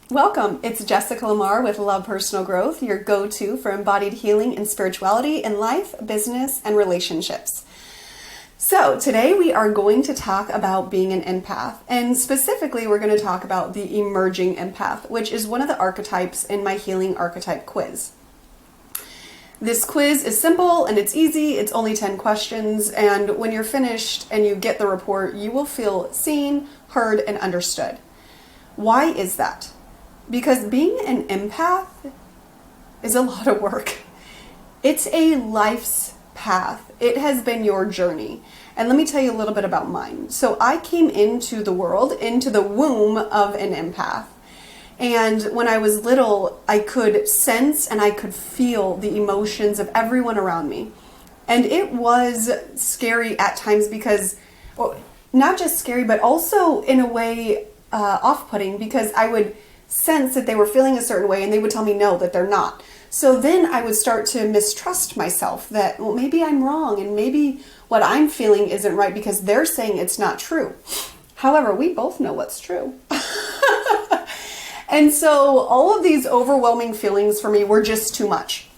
Welcome. It's Nuñez-LaMarre with Love Personal Growth, your go-to for embodied healing and spirituality in life, business, and relationships. So today we are going to talk about being an empath, and specifically we're going to talk about the emerging empath, which is one of the archetypes in my healing archetype quiz. This quiz is simple and it's easy. It's only 10 questions, and when you're finished and you get the report, you will feel seen, heard, and understood. Why is that? Because being an empath is a lot of work. It's a life's path. It has been your journey. And let me tell you a little bit about mine. So I came into the world, into the womb of an empath. And when I was little, I could sense and I could feel the emotions of everyone around me. And it was scary at times because, well, not just scary, but also in a way off-putting, because I would sense that they were feeling a certain way and they would tell me no, that they're not. So then I would start to mistrust myself that, well, maybe I'm wrong and maybe what I'm feeling isn't right because they're saying it's not true. However, we both know what's true. And so all of these overwhelming feelings for me were just too much.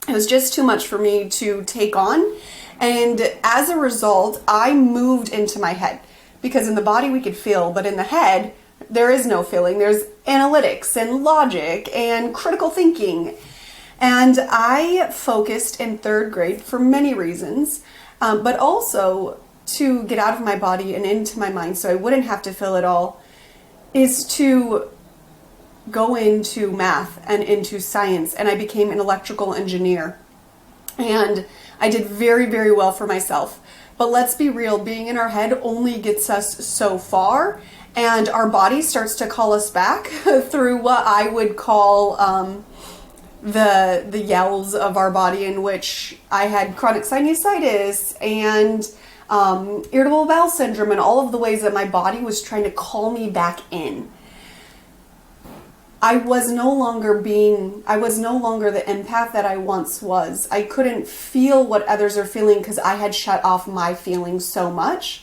It was just too much for me to take on. And as a result, I moved into my head, because in the body we could feel, but in the head, there is no feeling. There's analytics and logic and critical thinking. And I focused in third grade for many reasons, but also to get out of my body and into my mind so I wouldn't have to feel it all, is to go into math and into science. And I became an electrical engineer. And I did very, very well for myself. But let's be real, being in our head only gets us so far. And our body starts to call us back through what I would call the yells of our body, in which I had chronic sinusitis and irritable bowel syndrome, and all of the ways that my body was trying to call me back in. I was no longer the empath that I once was. I couldn't feel what others are feeling because I had shut off my feelings so much.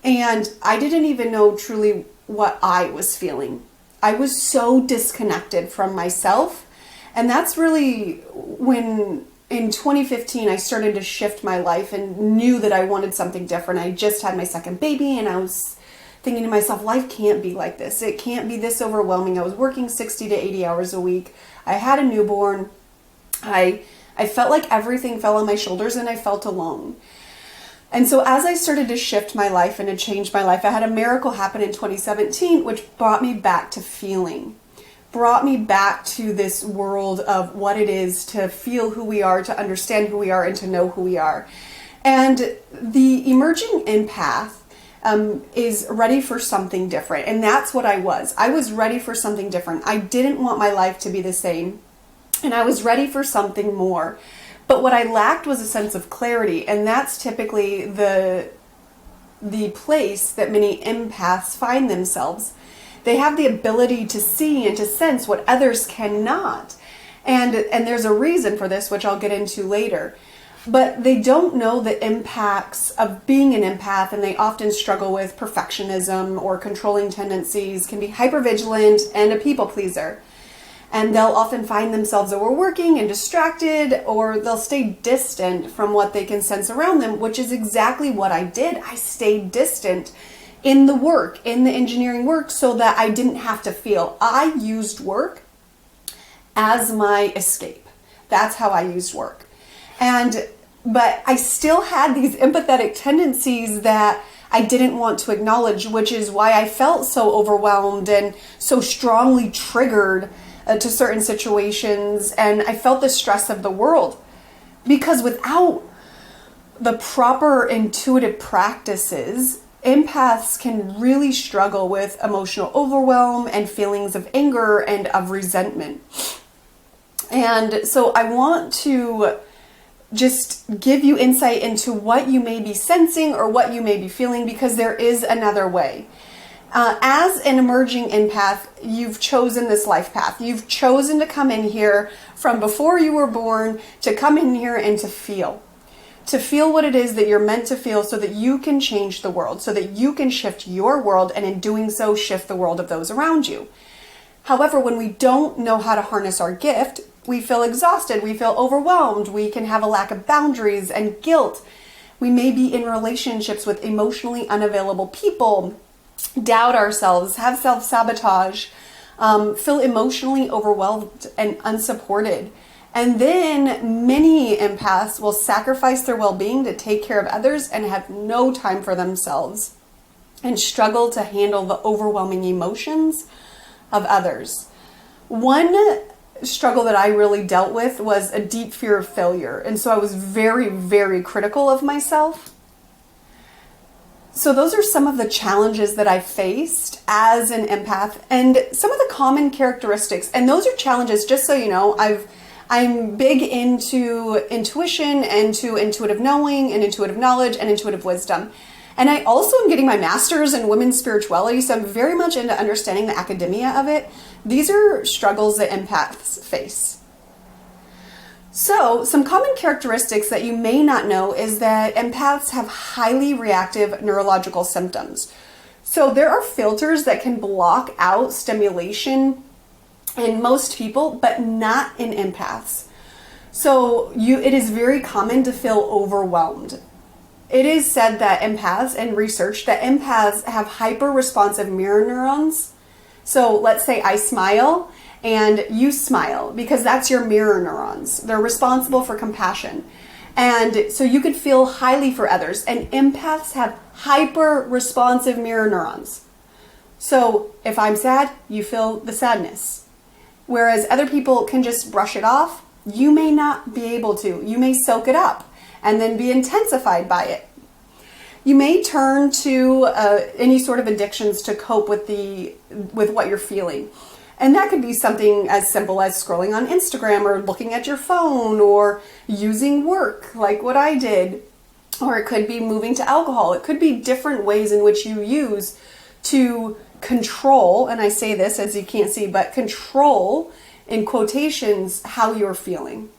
And I didn't even know truly what I was feeling. I was so disconnected from myself. And that's really when, in 2015, I started to shift my life and knew that I wanted something different. I just had my second baby, and I was thinking to myself, life can't be like this. It can't be this overwhelming. I was working 60 to 80 hours a week. I had a newborn. I felt like everything fell on my shoulders, and I felt alone. And so as I started to shift my life and to change my life, I had a miracle happen in 2017, which brought me back to feeling, brought me back to this world of what it is to feel who we are, to understand who we are, and to know who we are. And the emerging empath is ready for something different. And that's what I was. I was ready for something different. I didn't want my life to be the same. And I was ready for something more. But what I lacked was a sense of clarity, and that's typically the place that many empaths find themselves. They have the ability to see and to sense what others cannot. And there's a reason for this, which I'll get into later. But they don't know the impacts of being an empath, and they often struggle with perfectionism or controlling tendencies, can be hypervigilant and a people pleaser. And they'll often find themselves overworking and distracted, or they'll stay distant from what they can sense around them, which is exactly what I did. I stayed distant in the work, in the engineering work, so that I didn't have to feel. I used work as my escape. That's how I used work. But I still had these empathetic tendencies that I didn't want to acknowledge, which is why I felt so overwhelmed and so strongly triggered to certain situations, and I felt the stress of the world, because without the proper intuitive practices, empaths can really struggle with emotional overwhelm and feelings of anger and of resentment. And so I want to just give you insight into what you may be sensing or what you may be feeling, because there is another way. As an emerging empath, you've chosen this life path. You've chosen to come in here from before you were born, to come in here and to feel what it is that you're meant to feel, so that you can change the world, so that you can shift your world, and in doing so, shift the world of those around you. However, when we don't know how to harness our gift, we feel exhausted, we feel overwhelmed, we can have a lack of boundaries and guilt. We may be in relationships with emotionally unavailable people, doubt ourselves, have self-sabotage, feel emotionally overwhelmed and unsupported. And then many empaths will sacrifice their well-being to take care of others and have no time for themselves and struggle to handle the overwhelming emotions of others. One struggle that I really dealt with was a deep fear of failure. And so I was very, very critical of myself. So those are some of the challenges that I faced as an empath and some of the common characteristics. And those are challenges, just so you know, I'm big into intuition and to intuitive knowing and intuitive knowledge and intuitive wisdom. And I also am getting my master's in women's spirituality, so I'm very much into understanding the academia of it. These are struggles that empaths face. So, some common characteristics that you may not know is that empaths have highly reactive neurological symptoms. So there are filters that can block out stimulation in most people, but not in empaths. So it is very common to feel overwhelmed. It is said that empaths, and research, that empaths have hyper-responsive mirror neurons. So let's say I smile and you smile because that's your mirror neurons. They're responsible for compassion. And so you could feel highly for others. And empaths have hyper-responsive mirror neurons. So if I'm sad, you feel the sadness. Whereas other people can just brush it off, you may not be able to. You may soak it up and then be intensified by it. You may turn to any sort of addictions to cope with what you're feeling. And that could be something as simple as scrolling on Instagram or looking at your phone or using work like what I did. Or it could be moving to alcohol. It could be different ways in which you use to control, and I say this as you can't see, but control, in quotations, how you're feeling.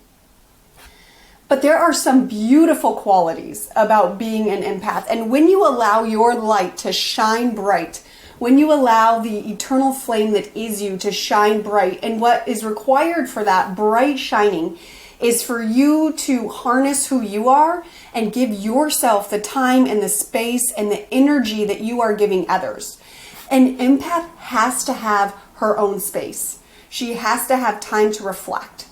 But there are some beautiful qualities about being an empath. And when you allow your light to shine bright, when you allow the eternal flame that is you to shine bright, and what is required for that bright shining is for you to harness who you are and give yourself the time and the space and the energy that you are giving others. An empath has to have her own space. She has to have time to reflect.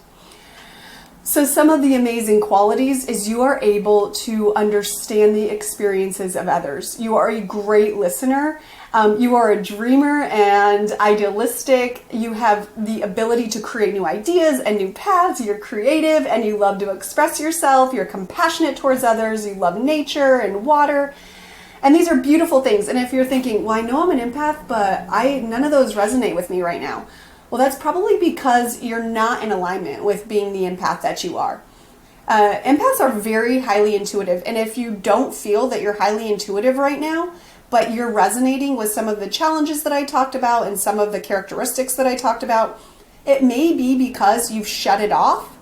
So some of the amazing qualities is you are able to understand the experiences of others. You are a great listener. You are a dreamer and idealistic. You have the ability to create new ideas and new paths. You're creative and you love to express yourself. You're compassionate towards others. You love nature and water. And these are beautiful things. And if you're thinking, well, I know I'm an empath, but none of those resonate with me right now. Well, that's probably because you're not in alignment with being the empath that you are. Empaths are very highly intuitive. And if you don't feel that you're highly intuitive right now, but you're resonating with some of the challenges that I talked about and some of the characteristics that I talked about, it may be because you've shut it off.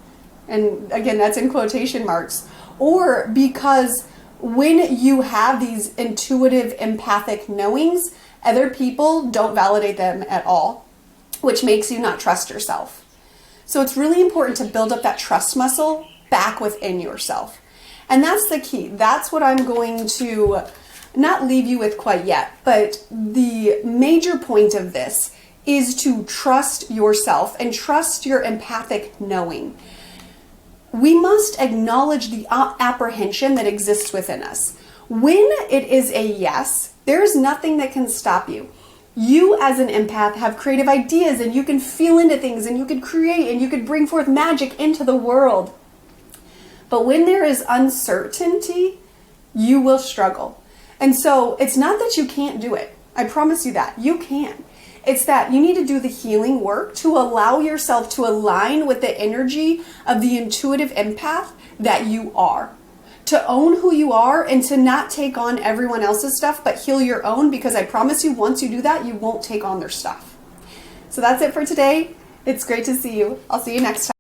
And again, that's in quotation marks. Or because when you have these intuitive empathic knowings, other people don't validate them at all, which makes you not trust yourself. So it's really important to build up that trust muscle back within yourself. And that's the key. That's what I'm going to not leave you with quite yet. But the major point of this is to trust yourself and trust your empathic knowing. We must acknowledge the apprehension that exists within us. When it is a yes, there is nothing that can stop you. You as an empath have creative ideas and you can feel into things and you can create and you can bring forth magic into the world. But when there is uncertainty, you will struggle. And so it's not that you can't do it. I promise you that. You can. It's that you need to do the healing work to allow yourself to align with the energy of the intuitive empath that you are. To own who you are and to not take on everyone else's stuff, but heal your own, because I promise you, once you do that, you won't take on their stuff. So that's it for today. It's great to see you. I'll see you next time.